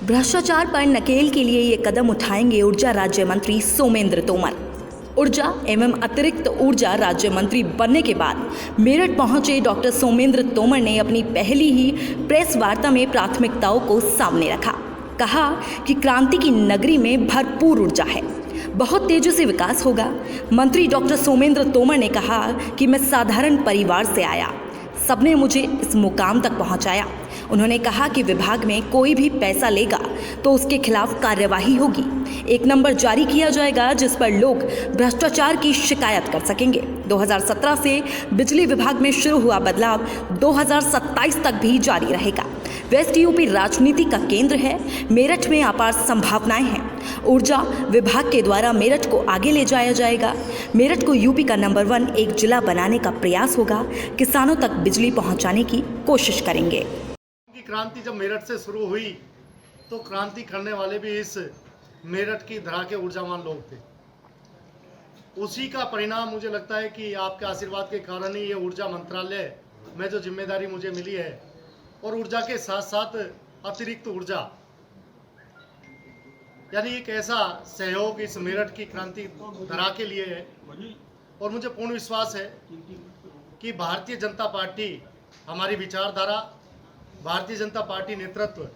भ्रष्टाचार पर नकेल के लिए ये कदम उठाएंगे ऊर्जा राज्य मंत्री सोमेंद्र तोमर। ऊर्जा एवं अतिरिक्त ऊर्जा राज्य मंत्री बनने के बाद मेरठ पहुंचे डॉक्टर सोमेंद्र तोमर ने अपनी पहली ही प्रेस वार्ता में प्राथमिकताओं को सामने रखा। कहा कि क्रांति की नगरी में भरपूर ऊर्जा है, बहुत तेजी से विकास होगा। मंत्री डॉक्टर सोमेंद्र तोमर ने कहा कि मैं साधारण परिवार से आया, सबने मुझे इस मुकाम तक पहुंचाया। उन्होंने कहा कि विभाग में कोई भी पैसा लेगा तो उसके खिलाफ कार्यवाही होगी। एक नंबर जारी किया जाएगा जिस पर लोग भ्रष्टाचार की शिकायत कर सकेंगे। 2017 से बिजली विभाग में शुरू हुआ बदलाव 2027 तक भी जारी रहेगा। वेस्ट यूपी राजनीति का केंद्र है, मेरठ में अपार संभावनाएं हैं। ऊर्जा विभाग के द्वारा मेरठ को आगे ले जाया जाएगा। मेरठ को यूपी का नंबर 1 एक जिला बनाने का प्रयास होगा। किसानों तक बिजली पहुंचाने की कोशिश करेंगे। क्रांति जब मेरठ से शुरू हुई तो क्रांति करने वाले भी इस मेरठ की धरा के ऊर्जावान लोग थे। उसी का परिणाम मुझे लगता है कि आपके आशीर्वाद के कारण ही ये ऊर्जा मंत्रालय में जो जिम्मेदारी मुझे मिली है और ऊर्जा के साथ साथ अतिरिक्त ऊर्जा, यानी एक ऐसा सहयोग इस मेरठ की क्रांति धरा के लिए है। और मुझे पूर्ण विश्वास है कि भारतीय जनता पार्टी हमारी विचारधारा, भारतीय जनता पार्टी नेतृत्व,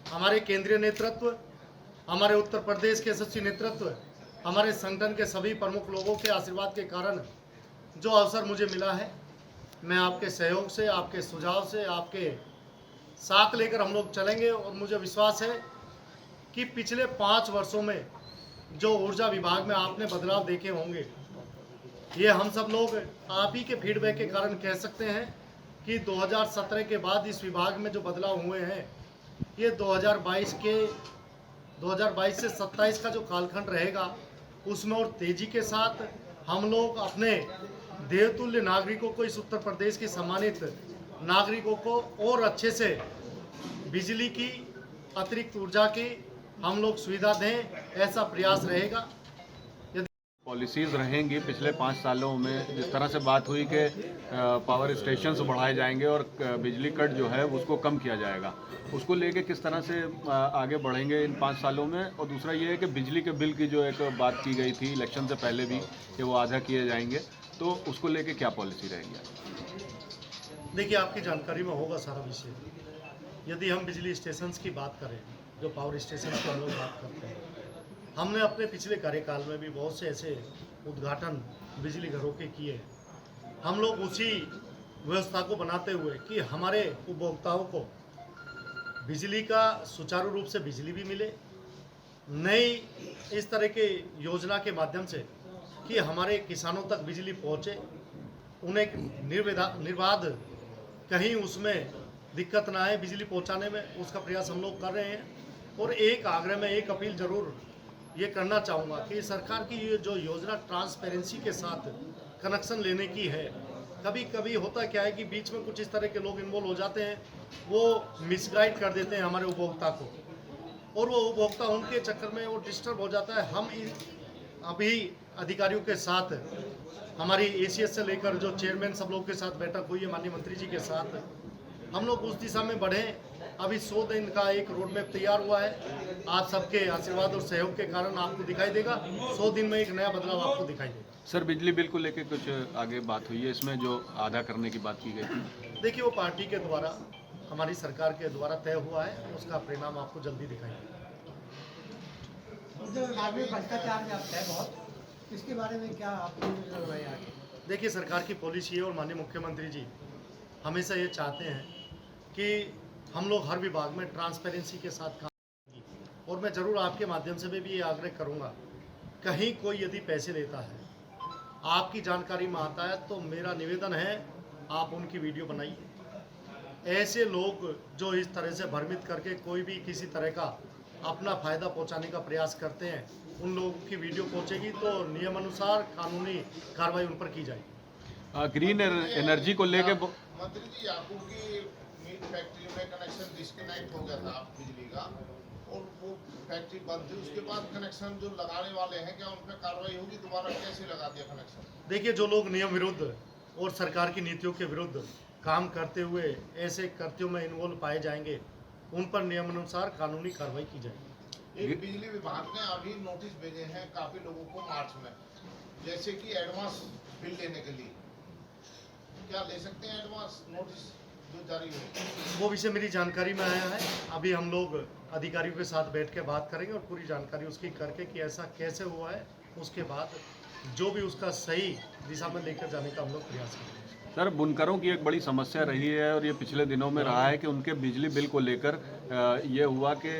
हमारे केंद्रीय नेतृत्व, हमारे उत्तर प्रदेश के यशस्वी नेतृत्व, हमारे संगठन के सभी प्रमुख लोगों के आशीर्वाद के कारण जो अवसर मुझे मिला है, मैं आपके सहयोग से, आपके सुझाव से, आपके साथ लेकर हम लोग चलेंगे। और मुझे विश्वास है कि पिछले 5 वर्षों में जो ऊर्जा विभाग में आपने बदलाव देखे होंगे, ये हम सब लोग आप ही के फीडबैक के कारण कह सकते हैं कि 2017 के बाद इस विभाग में जो बदलाव हुए हैं, ये 2022 से 27 का जो कालखंड रहेगा उसमें और तेजी के साथ हम लोग अपने देवतुल्य नागरिकों को, इस उत्तर प्रदेश के सम्मानित नागरिकों को और अच्छे से बिजली की, अतिरिक्त ऊर्जा की हम लोग सुविधा दें, ऐसा प्रयास रहेगा। पॉलिसीज़ रहेंगी। पिछले 5 सालों में जिस तरह से बात हुई कि पावर स्टेशंस बढ़ाए जाएंगे और बिजली कट जो है उसको कम किया जाएगा, उसको लेके किस तरह से आगे बढ़ेंगे इन 5 सालों में। और दूसरा ये है कि बिजली के बिल की जो एक बात की गई थी इलेक्शन से पहले भी कि वो आधा किए जाएंगे, तो उसको लेके क्या पॉलिसी रहेगी। देखिए, आपकी जानकारी में होगा सारा विषय। यदि हम बिजली स्टेशंस की बात करें, जो पावर स्टेशन की हम लोग बात करते हैं, हमने अपने पिछले कार्यकाल में भी बहुत से ऐसे उद्घाटन बिजली घरों के किए। हम लोग उसी व्यवस्था को बनाते हुए कि हमारे उपभोक्ताओं को बिजली का सुचारू रूप से बिजली भी मिले, नई इस तरह के योजना के माध्यम से कि हमारे किसानों तक बिजली पहुंचे, उन्हें निर्बाध कहीं उसमें दिक्कत ना आए बिजली पहुंचाने में, उसका प्रयास हम लोग कर रहे हैं। और एक आग्रह में एक अपील जरूर ये करना चाहूँगा कि सरकार की ये जो योजना ट्रांसपेरेंसी के साथ कनेक्शन लेने की है, कभी कभी होता क्या है कि बीच में कुछ इस तरह के लोग इन्वॉल्व हो जाते हैं, वो मिसगाइड कर देते हैं हमारे उपभोक्ता को, और वो उपभोक्ता उनके चक्कर में वो डिस्टर्ब हो जाता है। हम अभी अधिकारियों के साथ, हमारी एसीएस से लेकर जो चेयरमैन सब लोग के साथ बैठक हुई है माननीय मंत्री जी के साथ, हम लोग उस दिशा में बढ़ें। अभी 100 दिन का एक रोड मैप तैयार हुआ है। आप सबके आशीर्वाद और सहयोग के कारण आपको दिखाई देगा, 100 दिन में एक नया बदलाव आपको दिखाई देगा। सर, बिजली बिल को लेके कुछ आगे बात हुई है, इसमें जो आधा करने की बात की गई थी। देखिए, वो पार्टी के द्वारा, हमारी सरकार के द्वारा तय हुआ है, उसका परिणाम आपको जल्दी दिखाई देगा। इसके बारे में क्या आपको? देखिए, सरकार की पॉलिसी है और माननीय मुख्यमंत्री जी हमेशा ये चाहते हैं कि हम लोग हर विभाग में ट्रांसपेरेंसी के साथ काम करेंगे। और मैं ज़रूर आपके माध्यम से भी ये आग्रह करूँगा, कहीं कोई यदि पैसे लेता है, आपकी जानकारी में आता है, तो मेरा निवेदन है आप उनकी वीडियो बनाइए। ऐसे लोग जो इस तरह से भ्रमित करके कोई भी किसी तरह का अपना फ़ायदा पहुंचाने का प्रयास करते हैं, उन लोगों की वीडियो पहुंचेगी तो नियमानुसार कानूनी कार्रवाई उन पर की जाएगी। ग्रीन एनर्जी को लेके मंत्री जी, आपको की मीट फैक्ट्री में कनेक्शन डिस्कनेक्ट हो गया था बिजली का, और वो फैक्ट्री बंद थी, उसके बाद कनेक्शन जो लगाने वाले हैं, क्या उन पर कार्रवाई होगी? दोबारा कैसे लगा दिया कनेक्शन? देखिए, जो लोग नियम विरुद्ध और सरकार की नीतियों के विरुद्ध काम करते हुए ऐसे कृत्यों में इन्वॉल्व पाए जाएंगे, उन पर नियमानुसार कानूनी कार्रवाई की जाएगी। एक बिजली विभाग ने अभी नोटिस भेजे हैं काफी लोगों को मार्च में, जैसे कि एडवांस बिल लेने के लिए, क्या ले सकते हैं एडवांस नोटिस जो जारी हुए? वो विषय मेरी जानकारी में आया है। अभी हम लोग अधिकारियों के साथ बैठ के बात करेंगे और पूरी जानकारी उसकी करके कि ऐसा कैसे हुआ है, उसके बाद जो भी उसका सही दिशा में लेकर जाने का हम लोग प्रयास करेंगे। सर, बुनकरों की एक बड़ी समस्या रही है और ये पिछले दिनों में रहा है कि उनके बिजली बिल को लेकर ये हुआ कि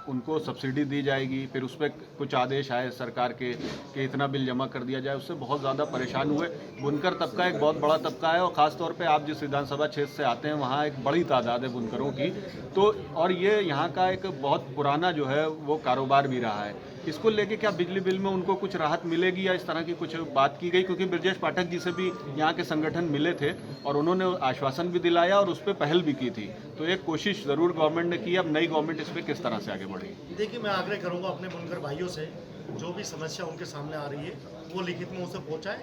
उनको सब्सिडी दी जाएगी, फिर उस पर कुछ आदेश आए सरकार के कि इतना बिल जमा कर दिया जाए। उससे बहुत ज़्यादा परेशान हुए। बुनकर तबका एक बहुत बड़ा तबका है और ख़ास तौर पे आप जिस विधानसभा क्षेत्र से आते हैं वहाँ एक बड़ी तादाद है बुनकरों की। तो और ये यहाँ का एक बहुत पुराना जो है वो कारोबार भी रहा है। इसको लेके क्या बिजली बिल में उनको कुछ राहत मिलेगी या इस तरह की कुछ बात की गई? क्योंकि ब्रजेश पाठक जी से भी यहाँ के संगठन मिले थे और उन्होंने आश्वासन भी दिलाया और उस पर पहल भी की थी। तो एक कोशिश ज़रूर गवर्नमेंट ने की। अब नई गवर्नमेंट इस पर किस तरह से आगे बढ़ेगी? देखिए, मैं आग्रह करूंगा अपने बुनकर भाइयों से, जो भी समस्या उनके सामने आ रही है वो लिखित में उसे पहुंचाएं,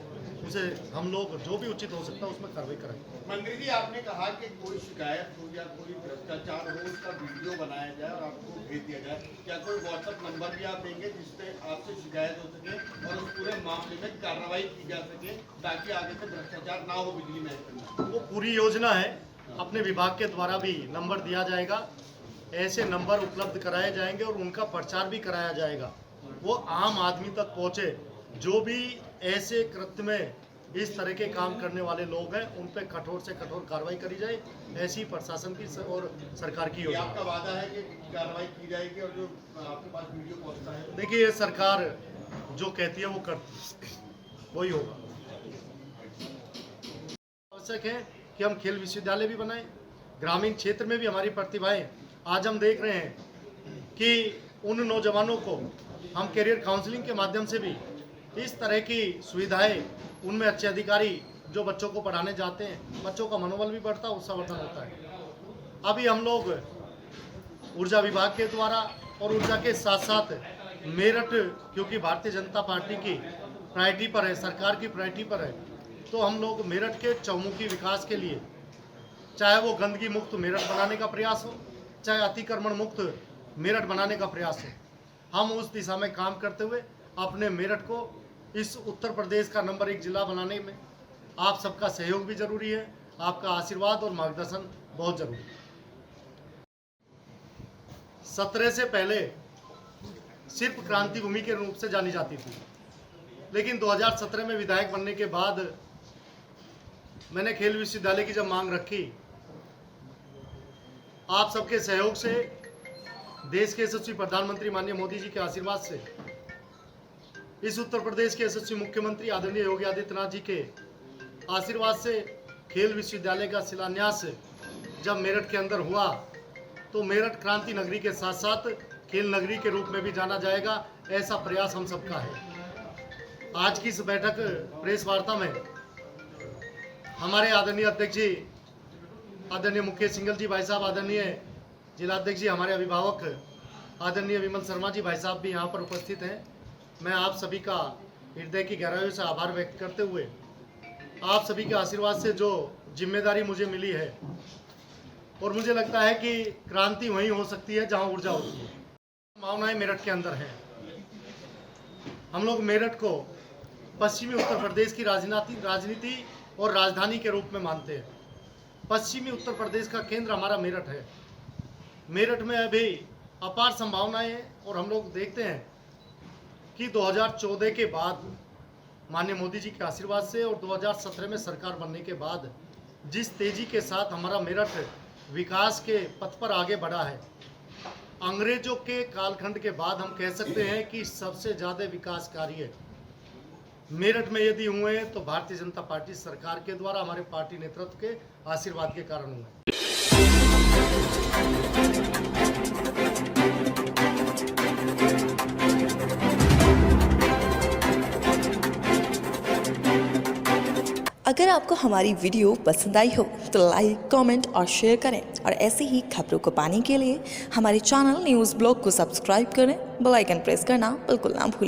उसे हम लोग जो भी उचित हो सकता है उसमें कार्रवाई करेंगे। मंत्री जी, आपने कहा कि कोई शिकायत हो या कोई भ्रष्टाचार हो उसका वीडियो बनाया जाए और आपको भेज दिया जाए। क्या कोई व्हाट्सएप नंबर भी आप देंगे जिससे आपसे शिकायत हो सके और उस पूरे मामले में कार्रवाई की जा सके ताकि आगे से भ्रष्टाचार ना हो बिजली महकमे में? वो पूरी योजना है, अपने विभाग के द्वारा भी नंबर दिया जाएगा, ऐसे नंबर उपलब्ध कराए जाएंगे और उनका प्रचार भी कराया जाएगा। वो आम आदमी तक पहुँचे, जो भी ऐसे कृत्य में इस तरह के काम करने वाले लोग हैं उन पर कठोर से कठोर कार्रवाई करी जाए। ऐसी प्रशासन की और सरकार की योजना। आपका वादा है कि कार्रवाई की जाएगी और जो आपके पास वीडियो पहुंचता है? देखिए, ये सरकार जो कहती है वो करती है, वही होगा। आवश्यक है कि हम खेल विश्वविद्यालय भी बनाएं, ग्रामीण क्षेत्र में भी हमारी प्रतिभाएं। आज हम देख रहे हैं कि उन नौजवानों को हम कैरियर काउंसलिंग के माध्यम से भी इस तरह की सुविधाएं, उनमें अच्छे अधिकारी जो बच्चों को पढ़ाने जाते हैं, बच्चों का मनोबल भी बढ़ता है, उत्साहवर्धन होता है। अभी हम लोग ऊर्जा विभाग के द्वारा और ऊर्जा के साथ साथ मेरठ, क्योंकि भारतीय जनता पार्टी की प्रायोरिटी पर है, सरकार की प्रायोरिटी पर है, तो हम लोग मेरठ के चौमुखी विकास के लिए, चाहे वो गंदगी मुक्त मेरठ बनाने का प्रयास हो, चाहे अतिक्रमण मुक्त मेरठ बनाने का प्रयास हो, हम उस दिशा में काम करते हुए अपने मेरठ को इस उत्तर प्रदेश का नंबर 1 जिला बनाने में आप सबका सहयोग भी जरूरी है, आपका आशीर्वाद और मार्गदर्शन बहुत जरूरी है। 17 से पहले सिर्फ क्रांति भूमि के रूप से जानी जाती थी, लेकिन 2017 में विधायक बनने के बाद मैंने खेल विश्वविद्यालय की जब मांग रखी, आप सबके सहयोग से, देश के यशस्वी प्रधानमंत्री माननीय मोदी जी के आशीर्वाद से, इस उत्तर प्रदेश के यशस्वी मुख्यमंत्री आदरणीय योगी आदित्यनाथ जी के आशीर्वाद से खेल विश्वविद्यालय का शिलान्यास जब मेरठ के अंदर हुआ, तो मेरठ क्रांति नगरी के साथ साथ खेल नगरी के रूप में भी जाना जाएगा। ऐसा प्रयास हम सबका है। आज की इस बैठक प्रेस वार्ता में हमारे आदरणीय अध्यक्ष जी, आदरणीय मुकेश सिंघल जी भाई साहब, आदरणीय जिलाध्यक्ष जी, हमारे अभिभावक आदरणीय विमल शर्मा जी भाई साहब भी यहाँ पर उपस्थित हैं। मैं आप सभी का हृदय की गहराइयों से आभार व्यक्त करते हुए, आप सभी के आशीर्वाद से जो जिम्मेदारी मुझे मिली है, और मुझे लगता है कि क्रांति वहीं हो सकती है जहां ऊर्जा होती है। भावनाएं मेरठ के अंदर हैं। हम लोग मेरठ को पश्चिमी उत्तर प्रदेश की राजनीति और राजधानी के रूप में मानते हैं। पश्चिमी उत्तर प्रदेश का केंद्र हमारा मेरठ है। मेरठ में अभी अपार संभावनाएं हैं और हम लोग देखते हैं कि 2014 के बाद माननीय मोदी जी के आशीर्वाद से और 2017 में सरकार बनने के बाद जिस तेजी के साथ हमारा मेरठ विकास के पथ पर आगे बढ़ा है, अंग्रेजों के कालखंड के बाद हम कह सकते हैं कि सबसे ज़्यादा विकास कार्य मेरठ में यदि हुए तो भारतीय जनता पार्टी सरकार के द्वारा, हमारे पार्टी नेतृत्व के आशीर्वाद के कारण हुए। अगर आपको हमारी वीडियो पसंद आई हो तो लाइक, कमेंट और शेयर करें और ऐसे ही खबरों को पाने के लिए हमारे चैनल न्यूज़ ब्लॉग को सब्सक्राइब करें। बेल आइकन प्रेस करना बिल्कुल ना भूलें।